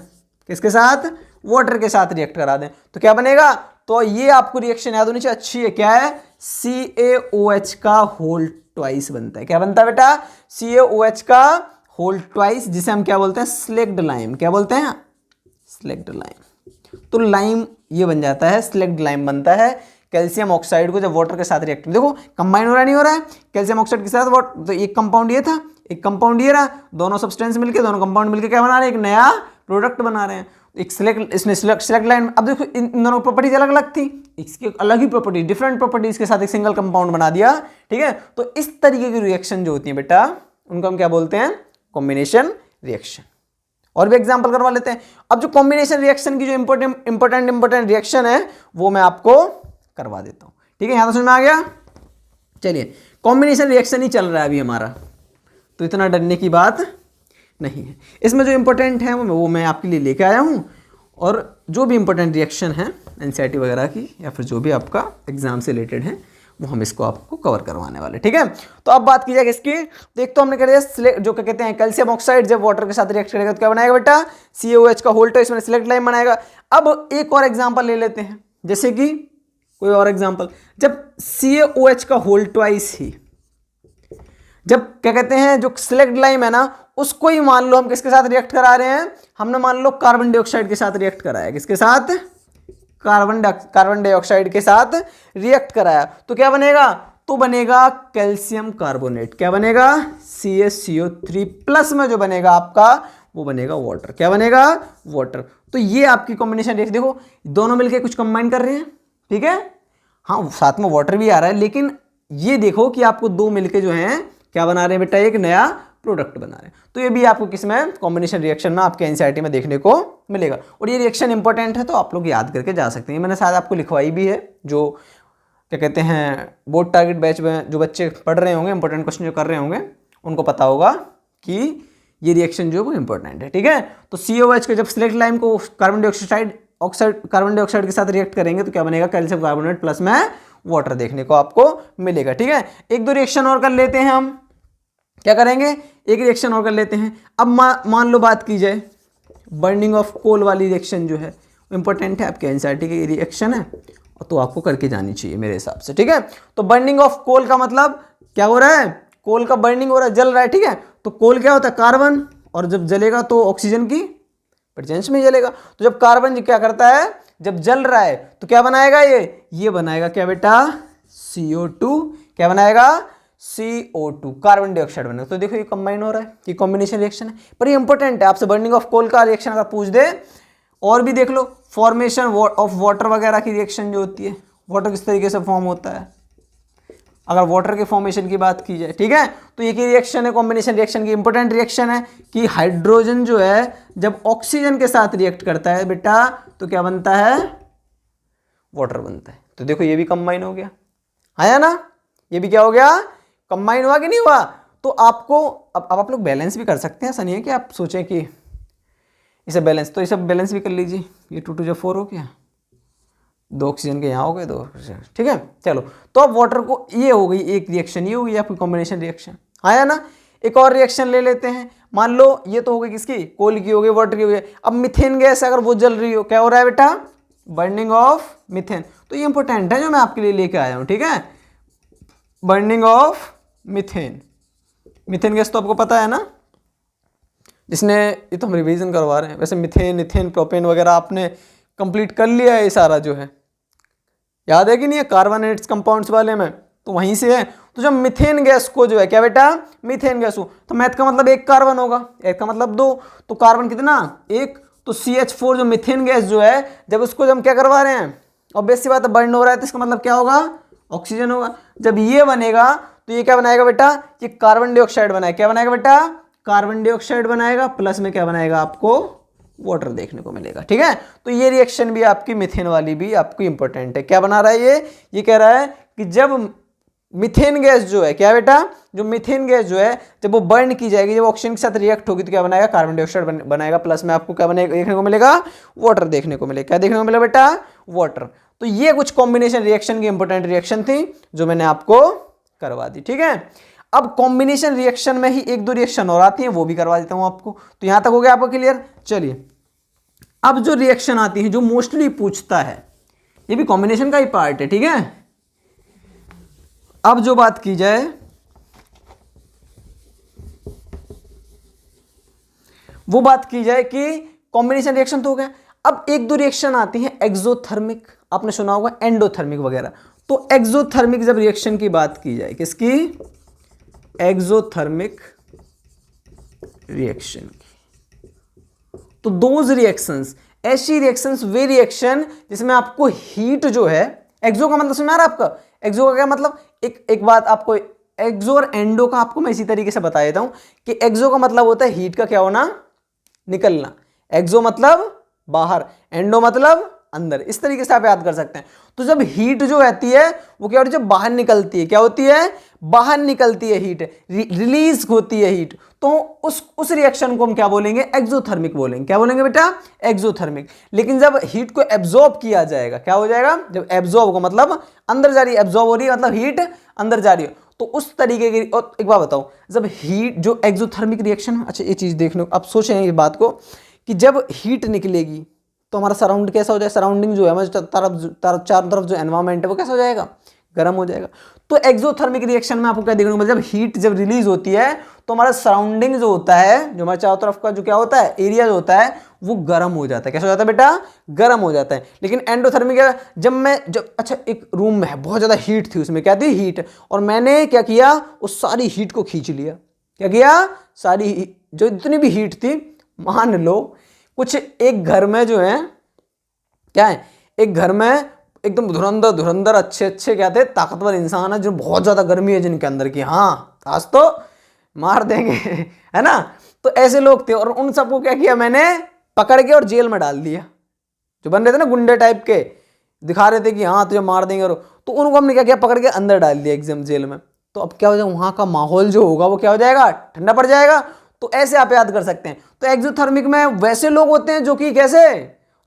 किसके साथ, वाटर के साथ रिएक्ट करा दें, तो क्या बनेगा, तो ये आपको रिएक्शन याद होनी चाहिए, अच्छी है, क्या है, CaOH का होल ट्वाइस बनता है, क्या बनता है बेटा, CaOH का होल ट्वाइस, जिसे हम क्या बोलते हैं, स्लेक्ड लाइम, क्या बोलते हैं, स्लेक्ड लाइम। तो लाइम ये बन जाता है, स्लेक्ड लाइम बनता है कैल्शियम ऑक्साइड को जब वाटर के साथ रिएक्ट, देखो कंबाइन हो रहा नहीं हो रहा है कैल्शियम ऑक्साइड के साथ वाटर, तो एक कंपाउंड ये था, एक कंपाउंड ये रहा, दोनों सब्सटेंस मिलके, दोनों कंपाउंड मिलके क्या बना रहे हैं, एक नया प्रोडक्ट बना रहे हैं, एक सिलेक्ट लाइन। अब देखो इन दोनों प्रॉपर्टीज अलग अलग थी, इसकी अलग ही प्रॉपर्टी, डिफरेंट प्रॉपर्टीज के साथ एक सिंगल कंपाउंड बना दिया, ठीक है। तो इस तरीके की रिएक्शन जो होती है बेटा, उनको हम क्या बोलते हैं, कॉम्बिनेशन रिएक्शन। और भी एग्जांपल करवा लेते हैं। अब जो कॉम्बिनेशन रिएक्शन की जो इंपॉर्टेंट रिएक्शन है वो मैं आपको करवा देता हूं, ठीक है, यहां तो समझ में आ गया। चलिए, कॉम्बिनेशन रिएक्शन ही चल रहा है अभी हमारा, तो इतना डरने की बात नहीं है। इसमें जो इंपॉर्टेंट है वो मैं आपके लिए लेके आया हूं, और जो भी इंपॉर्टेंट रिएक्शन है एनसीईआरटी वगैरह की, या फिर जो भी आपका एग्जाम से रिलेटेड है, वो हम इसको आपको कवर करवाने वाले, ठीक है। तो अब बात की जाए इसकी, देख तो हमने कह दिया जो क्या कहते हैं, कैल्शियम ऑक्साइड जब वाटर के साथ रिएक्ट करेगा तो क्या बनाएगा बेटा, CaOH का होल ट्वाइस, इसमें सिलेक्ट लाइन बनाएगा। अब एक और एग्जांपल ले लेते हैं, जैसे कि कोई और एग्जांपल, जब CaOH का होल ट्वाइस ही, जब क्या कहते हैं, जो सिलेक्ट लाइन है ना, उसको ही मान लो हम किसके साथ रिएक्ट करा रहे हैं, हमने मान लो कार्बन डाइऑक्साइड के साथ रिएक्ट कराया, किसके साथ, कार्बन डाइऑक्साइड के साथ रिएक्ट कराया, तो क्या बनेगा, तो बनेगा कैल्शियम कार्बोनेट, क्या बनेगा, CaCO3 प्लस में जो बनेगा आपका वो बनेगा वाटर, क्या बनेगा, वाटर। तो ये आपकी कॉम्बिनेशन रिएक्शन, देखो दोनों मिलके कुछ कंबाइन कर रहे हैं, ठीक है, हाँ साथ में वाटर भी आ रहा है, लेकिन ये देखो कि आपको दो मिलके जो हैं क्या बना रहे हैं बेटा, एक नया प्रोडक्ट बना रहे हैं। तो ये भी आपको किसमें, कॉम्बिनेशन रिएक्शन में आपके एनसीईआरटी में देखने को मिलेगा। और ये रिएक्शन इंपॉर्टेंट है तो आप लोग याद करके जा सकते हैं, मैंने शायद आपको लिखवाई भी है, जो क्या कहते हैं बोर्ड टारगेट बैच में जो बच्चे पढ़ रहे होंगे, इंपॉर्टेंट क्वेश्चन जो कर रहे होंगे, उनको पता होगा कि ये रिएक्शन जो है वो इंपॉर्टेंट है, ठीक है। तो CaOH के जब सिलेक्ट लाइम को कार्बन डाइऑक्साइड के साथ रिएक्ट करेंगे तो क्या बनेगा, कैल्शियम कार्बोनेट प्लस में वाटर देखने को आपको मिलेगा, ठीक है। एक दो रिएक्शन और कर लेते हैं हम, क्या करेंगे, एक रिएक्शन और कर लेते हैं। अब मान लो बात की जाए बर्निंग ऑफ कोल वाली रिएक्शन जो है इंपॉर्टेंट है, आपके एनसीईआरटी की रिएक्शन है, तो आपको करके जानी चाहिए मेरे हिसाब से, ठीक है। तो बर्निंग ऑफ कोल का मतलब क्या हो रहा है, कोल का बर्निंग हो रहा है, जल रहा है, ठीक है। तो कोल क्या होता है, कार्बन, और जब जलेगा तो ऑक्सीजन की प्रेजेंस में जलेगा। तो जब कार्बन क्या करता है, जब जल रहा है तो क्या बनाएगा, ये बनाएगा क्या बेटा, CO2। क्या बनाएगा, CO2, कार्बन डाइऑक्साइड बनेगा। तो देखो ये कंबाइन हो रहा है, ये कॉम्बिनेशन रिएक्शन है। पर ये इंपॉर्टेंट है, आपसे बर्निंग ऑफ कोल का रिएक्शन अगर पूछ दे, और भी देख लो, फॉर्मेशन ऑफ वाटर वगैरह की रिएक्शन जो होती है, वाटर किस तरीके से फॉर्म होता है, अगर वाटर के फॉर्मेशन की बात की जाए, ठीक है। तो ये की रिएक्शन है, कॉम्बिनेशन रिएक्शन की इंपॉर्टेंट रिएक्शन है कि हाइड्रोजन जो है जब ऑक्सीजन के साथ रिएक्ट करता है बेटा तो क्या बनता है, वाटर बनता है। तो देखो ये भी कंबाइन हो गया, आया ना, ये भी क्या हो गया, कंबाइन हुआ कि नहीं हुआ। तो आपको अब आप लोग बैलेंस भी कर सकते हैं, ऐसा नहीं है कि आप सोचें कि इसे बैलेंस, तो इसे बैलेंस भी कर लीजिए। ये 2 2 जो 4 हो गया, 2 ऑक्सीजन के यहाँ हो गए, 2 ऑक्सीजन, ठीक है। चलो तो अब वाटर को, ये हो गई एक रिएक्शन, ये हो गई आपकी कॉम्बिनेशन रिएक्शन, आया ना। एक और रिएक्शन ले लेते हैं, मान लो ये तो हो गई किसकी, कोल की हो गई, वाटर की हो गई। अब मीथेन गैस अगर वो जल रही हो, क्या हो रहा है बेटा, बर्निंग ऑफ मीथेन। तो ये इंपॉर्टेंट है जो मैं आपके लिए लेके आया हूँ, ठीक है, burning of methane. Methane gas तो आपको पता है ना, जिसने, ये तो हम रिवीजन करवा रहे हैं वैसे, मीथेन, इथेन, प्रोपेन वगैरह आपने कंप्लीट कर लिया है, ये सारा जो है याद है कि नहीं है, कार्बोनेट्स कंपाउंड्स वाले में, तो वहीं से है। तो जब मीथेन गैस को जो है, क्या बेटा, मीथेन गैस हो, तो मैथ का मतलब 1 कार्बन होगा, एक का मतलब 2, तो कार्बन कितना, 1, तो CH4 जो मीथेन गैस जो है, जब उसको हम क्या करवा रहे हैं, ऑब्वियस सी बात है, बर्न हो रहा है, तो इसका मतलब क्या होगा, ऑक्सीजन होगा। जब ये बनेगा तो ये क्या बनाएगा बेटा, ये कार्बन डाइऑक्साइड बनाएगा, क्या बनाएगा बेटा, कार्बन डाइऑक्साइड बनाएगा, प्लस में क्या बनाएगा, आपको वाटर देखने को मिलेगा, ठीक है। तो ये रिएक्शन भी आपकी मीथेन वाली भी आपको इंपॉर्टेंट है। क्या बना रहा है ये कह रहा है कि जब मीथेन गैस जो है, क्या बेटा, जो मीथेन गैस जो है जब वो बर्न की जाएगी, जब ऑक्सीजन के साथ रिएक्ट होगी तो क्या बनाएगा, कार्बन डाइऑक्साइड बनाएगा, प्लस में आपको क्या बनेगा, देखने को मिलेगा, वाटर देखने को मिलेगा। क्या देखने को मिलेगा बेटा, वाटर। तो ये कुछ कॉम्बिनेशन रिएक्शन की इंपॉर्टेंट रिएक्शन थी जो मैंने आपको करवा दी, ठीक है। अब कॉम्बिनेशन रिएक्शन में ही 1 2 रिएक्शन और आती हैं, वो भी करवा देता हूं आपको। तो यहां तक हो गया आपको क्लियर। चलिए अब जो रिएक्शन आती है, जो मोस्टली पूछता है, ये भी कॉम्बिनेशन का ही पार्ट है, ठीक है। अब जो बात की जाए, वो बात की जाए कि कॉम्बिनेशन रिएक्शन तो हो गया। अब 1 2 रिएक्शन आती है एक्सोथर्मिक, आपने सुना होगा एंडोथर्मिक वगैरह। तो एक्सोथर्मिक जब रिएक्शन की बात की जाए, किसकी, एक्सोथर्मिक रिएक्शन की, तो दोज रिएक्शंस, ऐसी रिएक्शंस, वे रिएक्शन जिसमें आपको हीट जो है, एक्सो का मतलब सुना रहा आपका, एक्सो का क्या मतलब, एक बात आपको, एक्सो और एंडो का आपको मैं इसी तरीके से बता देता हूं कि एक्सो का मतलब होता है हीट का क्या होना, निकलना। एक्सो मतलब बाहर, एंडो मतलब अंदर, इस तरीके से आप याद कर सकते हैं। तो जब हीट जो रहती है वो क्या होती है, जब बाहर निकलती है, क्या होती है, बाहर निकलती है हीट, रिलीज होती है हीट, तो उस रिएक्शन को हम क्या बोलेंगे, एक्सोथर्मिक बोलेंगे। क्या बोलेंगे बेटा, एक्सोथर्मिक। लेकिन जब हीट को एब्जॉर्ब किया जाएगा, क्या हो जाएगा, जब एब्जॉर्ब को मतलब अंदर जा रही है, एब्जॉर्ब हो रही है मतलब हीट अंदर जा रही है, तो उस तरीके की। और एक बात बताओ, जब हीट जो एक्सोथर्मिक रिएक्शन, अच्छा ये चीज देख लो, अब सोचें ये बात को कि जब हीट निकलेगी तो हमारा सराउंड कैसा हो जाए, सराउंडिंग जो है हमारे चारों तरफ जो एनवायरमेंट है वो कैसा हो जाएगा, गर्म हो जाएगा। तो एक्सोथर्मिक रिएक्शन में आपको क्या देखने को मिलता है, जब हीट जब रिलीज होती है तो हमारा सराउंडिंग जो होता है, जो हमारे चारों तरफ का जो क्या होता है, एरिया जो होता है, वो गर्म हो जाता है। कैसा हो जाता है बेटा, गर्म हो जाता है। लेकिन एंडोथर्मिक जब अच्छा एक रूम में है, बहुत ज्यादा हीट थी, उसमें क्या थी, हीट, और मैंने क्या किया, उस सारी हीट को खींच लिया। क्या किया, सारी जो जितनी भी हीट थी, मान लो कुछ एक घर में जो है, क्या है, एक घर में एकदम धुरंधर अच्छे क्या थे, ताकतवर इंसान है, जो बहुत ज्यादा गर्मी है जिनके अंदर की, हाँ आज तो मार देंगे है ना। तो ऐसे लोग थे, और उन सबको क्या किया मैंने, पकड़ के और जेल में डाल दिया। जो बन रहे थे ना गुंडे टाइप के, दिखा रहे थे कि हाँ तुझे मार देंगे, और तो उनको हमने क्या किया, पकड़ के अंदर डाल दिया एग्जाम जेल में। तो अब क्या हो जाएगा, वहां का माहौल जो होगा वो क्या हो जाएगा, ठंडा पड़ जाएगा। तो ऐसे आप याद कर सकते हैं। तो एक्सोथर्मिक में वैसे लोग होते हैं जो कि कैसे,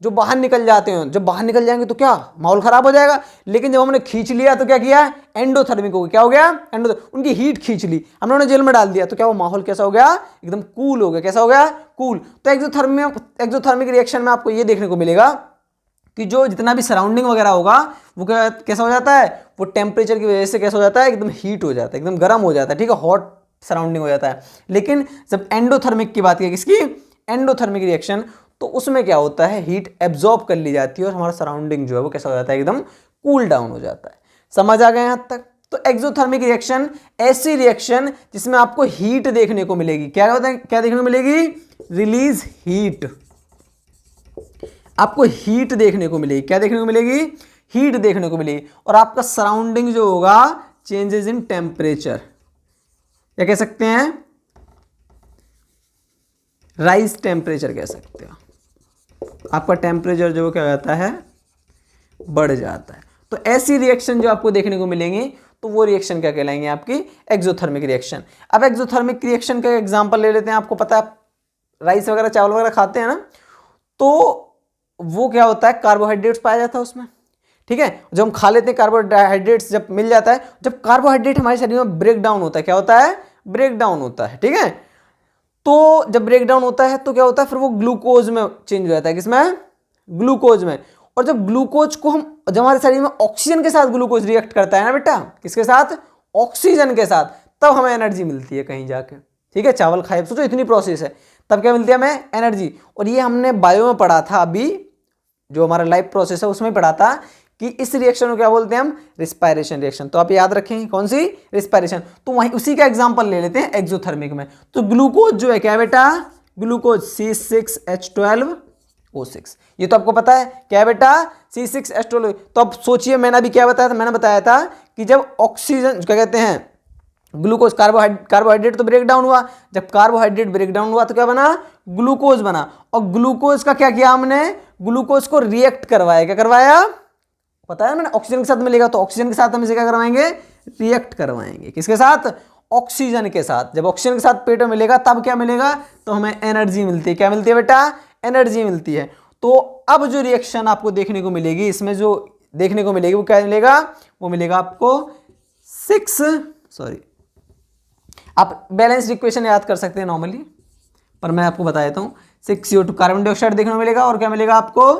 जो बाहर निकल जाते हैं, जब बाहर निकल जाएंगे तो क्या, माहौल खराब हो जाएगा। लेकिन जब हमने खींच लिया तो क्या किया, एंडोथर्मिक हो गया। क्या हो गया, उनकी हीट खींच ली, हमने उन्हें जेल में डाल दिया, तो क्या वो माहौल कैसा हो गया, एकदम कूल हो गया। कैसा हो गया, कूल। तो एक्सोथर्मिक रिएक्शन में आपको ये देखने को मिलेगा कि जो जितना भी सराउंडिंग वगैरह होगा वो कैसा हो जाता है, वो टेम्परेचर की वजह से कैसा हो जाता है, एकदम हीट हो जाता है, एकदम गर्म हो जाता है, ठीक है, हॉट सराउंडिंग हो जाता है। लेकिन जब एंडोथर्मिक की बात की, किसकी, एंडोथर्मिक रिएक्शन, तो उसमें क्या होता है, हीट एब्जॉर्ब कर ली जाती है और हमारा सराउंडिंग जो है वो कैसा हो जाता है, एकदम कूल डाउन हो जाता है। समझ आ गया यहाँ तक? तो एक्सोथर्मिक रिएक्शन ऐसी रिएक्शन जिसमें आपको हीट देखने को मिलेगी। क्या होता है, क्या देखने को मिलेगी? Release heat. आपको हीट देखने को मिलेगी। क्या देखने को मिलेगी? हीट देखने को मिलेगी। और आपका सराउंडिंग जो होगा चेंजेस इन टेम्परेचर, क्या कह सकते हैं, राइज टेम्परेचर कह सकते हो। आपका टेम्परेचर जो क्या हो जाता है, बढ़ जाता है। तो ऐसी रिएक्शन जो आपको देखने को मिलेंगी तो वो रिएक्शन क्या कहलाएंगे, आपकी एक्सोथर्मिक रिएक्शन। अब एक्सोथर्मिक रिएक्शन का एग्जांपल ले लेते हैं। आपको पता है राइस वगैरह चावल वगैरह खाते हैं ना, तो वो क्या होता है, कार्बोहाइड्रेट्स पाया जाता है उसमें, ठीक है। जब हम खा लेते हैं कार्बोहाइड्रेट्स जब मिल जाता है, जब कार्बोहाइड्रेट हमारे शरीर में ब्रेक डाउन होता है, क्या होता है, ब्रेक डाउन होता है, ठीक है। तो जब ब्रेक डाउन होता है तो क्या होता है, फिर वो ग्लूकोज में चेंज हो जाता है। किसमें? ग्लूकोज में। और जब ग्लूकोज को हम, जब हमारे शरीर में ऑक्सीजन के साथ ग्लूकोज रिएक्ट करता है ना बेटा, किसके साथ, ऑक्सीजन के साथ, तब हमें एनर्जी मिलती है कहीं जाके, ठीक है। चावल खाए, सोचो इतनी प्रोसेस है, तब क्या मिलती है हमें, एनर्जी। और ये हमने बायो में पढ़ा था, अभी जो हमारा लाइफ प्रोसेस है उसमें पढ़ा था कि इस रिएक्शन को क्या बोलते हैं हम, रिस्पायरेशन रिएक्शन। तो आप याद रखें कौन सी, रिस्पायरेशन। तो वहीं उसी का एग्जांपल ले लेते हैं एक्सोथर्मिक में। तो ग्लूकोज जो है क्या बेटा, ग्लूकोज C6H12O6, ये तो आपको पता है क्या बेटा, C6H12। तो अब सोचिए, मैंने अभी क्या बताया था, मैंने बताया था कि जब ऑक्सीजन, क्या कहते हैं, ग्लूकोज, कार्बोहाइड्रेट तो ब्रेक डाउन हुआ, जब कार्बोहाइड्रेट ब्रेक डाउन हुआ तो क्या बना, ग्लूकोज बना। और ग्लूकोज का क्या किया हमने, ग्लूकोज को रिएक्ट करवाया। क्या करवाया, पता है मैंने, ऑक्सीजन के साथ मिलेगा तो ऑक्सीजन के साथ हम इसे क्या करवाएंगे, रिएक्ट करवाएंगे। किसके साथ, ऑक्सीजन के साथ। जब ऑक्सीजन के साथ पेट में मिलेगा तब क्या मिलेगा, तो हमें एनर्जी मिलती है। क्या मिलती है बेटा, एनर्जी मिलती है। तो अब जो रिएक्शन आपको देखने को मिलेगी, इसमें जो देखने को मिलेगी वो क्या मिलेगा, वो मिलेगा आपको आप बैलेंस्ड इक्वेशन याद कर सकते हैं नॉर्मली, पर मैं आपको बता देता हूँ। 6CO2 कार्बन डाइऑक्साइड देखने को मिलेगा, और क्या मिलेगा आपको,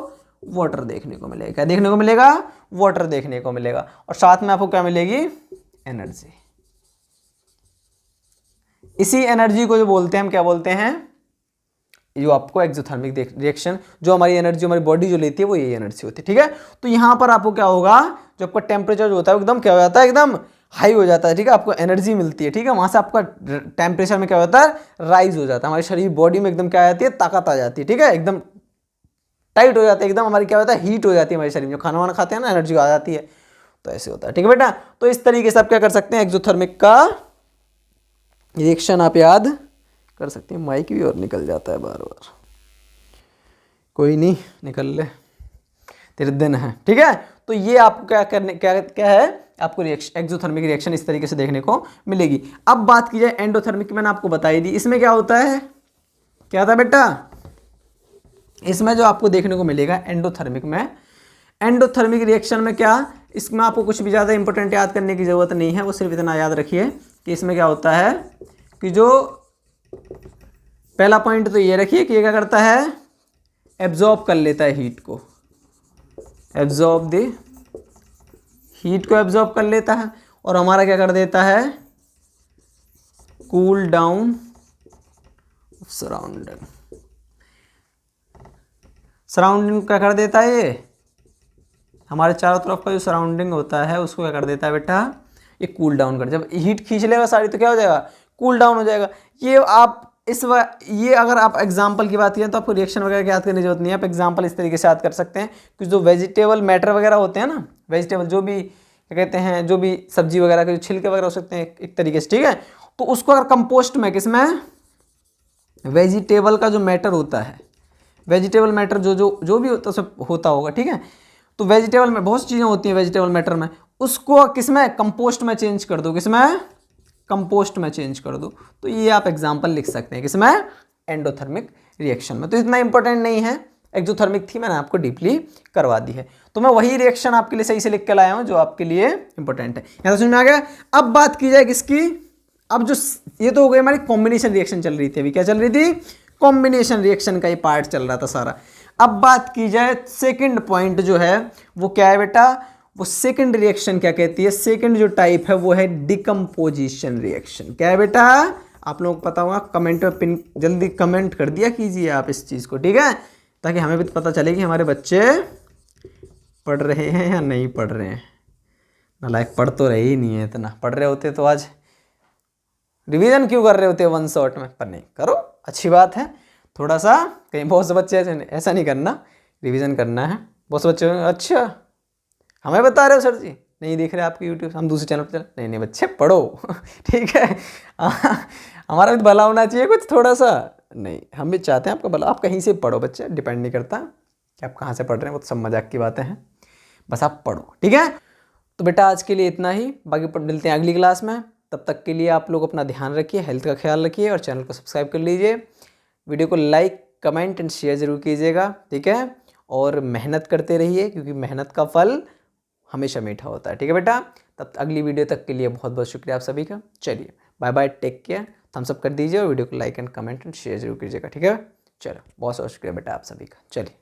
वाटर देखने को मिलेगा। क्या देखने को मिलेगा, वाटर देखने को मिलेगा। और साथ में आपको क्या मिलेगी, एनर्जी। इसी एनर्जी को जो बोलते हैं हम, क्या बोलते हैं, जो आपको एक्सोथर्मिक रिएक्शन, जो हमारी एनर्जी हमारी बॉडी जो लेती है वो यही एनर्जी होती है, ठीक है। तो यहां पर आपको क्या होगा, जो आपका टेम्परेचर जो होता है एकदम क्या हो जाता है, एकदम हाई हो जाता है, ठीक है। आपको एनर्जी मिलती है, ठीक है। वहां से आपका टेम्परेचर में क्या होता है, राइज हो जाता है। हमारी शरीर बॉडी में एकदम क्या आ जाती है, ताकत आ जाती है, ठीक है। एकदम टाइट हो जाता है, एकदम हमारी क्या होता है, हीट हो जाती है हमारे शरीर में। जो खाना वाना खाते हैं ना, एनर्जी आ जाती है, तो ऐसे होता है, ठीक है बेटा। तो इस तरीके से आप क्या कर सकते हैं, एक्सोथर्मिक का रिएक्शन आप याद कर सकते हैं। माइक भी और निकल जाता है बार बार, कोई नहीं, निकल ले, तेरे दिन है, ठीक है। तो ये आपको क्या है, आपको रिएक्शन, एक्सोथर्मिक रिएक्शन इस तरीके से देखने को मिलेगी। अब बात की जाए एंडोथर्मिक की, मैंने आपको बताई दी। इसमें क्या होता है, क्या था बेटा, इसमें जो आपको देखने को मिलेगा एंडोथर्मिक में, एंडोथर्मिक रिएक्शन में क्या, इसमें आपको कुछ भी ज़्यादा इंपॉर्टेंट याद करने की ज़रूरत नहीं है। वो सिर्फ इतना याद रखिए कि इसमें क्या होता है कि जो पहला पॉइंट तो ये रखिए कि ये क्या करता है, एब्जॉर्ब कर लेता है हीट को, एब्जॉर्ब द हीट को एब्जॉर्ब कर लेता है। और हमारा क्या कर देता है, कूल डाउन सराउंडिंग, सराउंडिंग क्या कर देता है, ये हमारे चारों तरफ का जो सराउंडिंग होता है उसको क्या कर देता है बेटा, ये कूल डाउन कर। जब हीट खींच लेगा सारी तो क्या हो जाएगा, कूल डाउन हो जाएगा। ये आप ये अगर आप एग्जाम्पल की बात करें तो आपको रिएक्शन वगैरह की याद करने की जरूरत नहीं है। आप एग्जाम्पल इस तरीके से याद कर सकते हैं कि जो वेजिटेबल मैटर वगैरह होते हैं ना, वेजिटेबल जो भी क्या कहते हैं, जो भी सब्जी वगैरह के जो छिलके वगैरह हो सकते हैं एक तरीके से, ठीक है। तो उसको अगर कंपोस्ट में, किसमें, वेजिटेबल का जो मैटर होता है, वेजिटेबल मैटर जो भी होता होगा, ठीक है। तो वेजिटेबल में बहुत चीज़ें होती हैं वेजिटेबल मैटर में, उसको किसमें, कंपोस्ट में चेंज कर दो, किसमें, कंपोस्ट में चेंज कर दो। तो ये आप एग्जांपल लिख सकते हैं, किसमें, एंडोथर्मिक रिएक्शन में। तो इतना इंपॉर्टेंट नहीं है, एक्सोथर्मिक थी, मैंने आपको डीपली करवा दी है। तो मैं वही रिएक्शन आपके लिए सही से लिख के लाया हूँ जो आपके लिए इंपॉर्टेंट है। यहाँ समझ में आ गया। अब बात की जाए किसकी, अब जो ये तो हो गई हमारी कॉम्बिनेशन रिएक्शन चल रही थी, अभी क्या चल रही थी, कॉम्बिनेशन रिएक्शन का ये पार्ट चल रहा था सारा। अब बात की जाए सेकंड पॉइंट जो है वो क्या है बेटा, वो सेकंड रिएक्शन क्या कहती है, सेकंड जो टाइप है वो है डिकम्पोजिशन रिएक्शन। क्या है बेटा, आप लोगों को पता होगा, कमेंट में पिन जल्दी कमेंट कर दिया कीजिए आप इस चीज़ को, ठीक है। ताकि हमें भी पता चले कि हमारे बच्चे पढ़ रहे हैं या नहीं पढ़ रहे हैं। नालायक पढ़ तो रहे ही नहीं है, इतना पढ़ रहे होते तो आज रिवीजन क्यों कर रहे होते वन शॉट में। पर नहीं करो, अच्छी बात है। थोड़ा सा कहीं बहुत से बच्चे ऐसा नहीं करना, रिवीजन करना है। बहुत से बच्चे अच्छा हमें बता रहे हो सर जी, नहीं देख रहे आपकी यूट्यूब, हम दूसरे चैनल पर चल। नहीं नहीं बच्चे पढ़ो ठीक है हमारा भी तो भला होना चाहिए कुछ थोड़ा सा। नहीं हम भी चाहते हैं आपका भला, आप कहीं से पढ़ो बच्चे, डिपेंड नहीं करता कि आप कहाँ से पढ़ रहे हैं, वो तो सब मजाक की बातें हैं, बस आप पढ़ो ठीक है। तो बेटा आज के लिए इतना ही, बाकी मिलते हैं अगली क्लास में। तब तक के लिए आप लोग अपना ध्यान रखिए, हेल्थ का ख्याल रखिए और चैनल को सब्सक्राइब कर लीजिए। वीडियो को लाइक कमेंट एंड शेयर जरूर कीजिएगा ठीक है। और मेहनत करते रहिए क्योंकि मेहनत का फल हमेशा मीठा होता है ठीक है बेटा। तब अगली वीडियो तक के लिए बहुत बहुत शुक्रिया आप सभी का। चलिए bye bye, take care, thumbs up कर दीजिए और वीडियो को like and comment and share जरूर कीजिएगा ठीक है। चलो बहुत बहुत शुक्रिया बेटा आप सभी का। चलिए।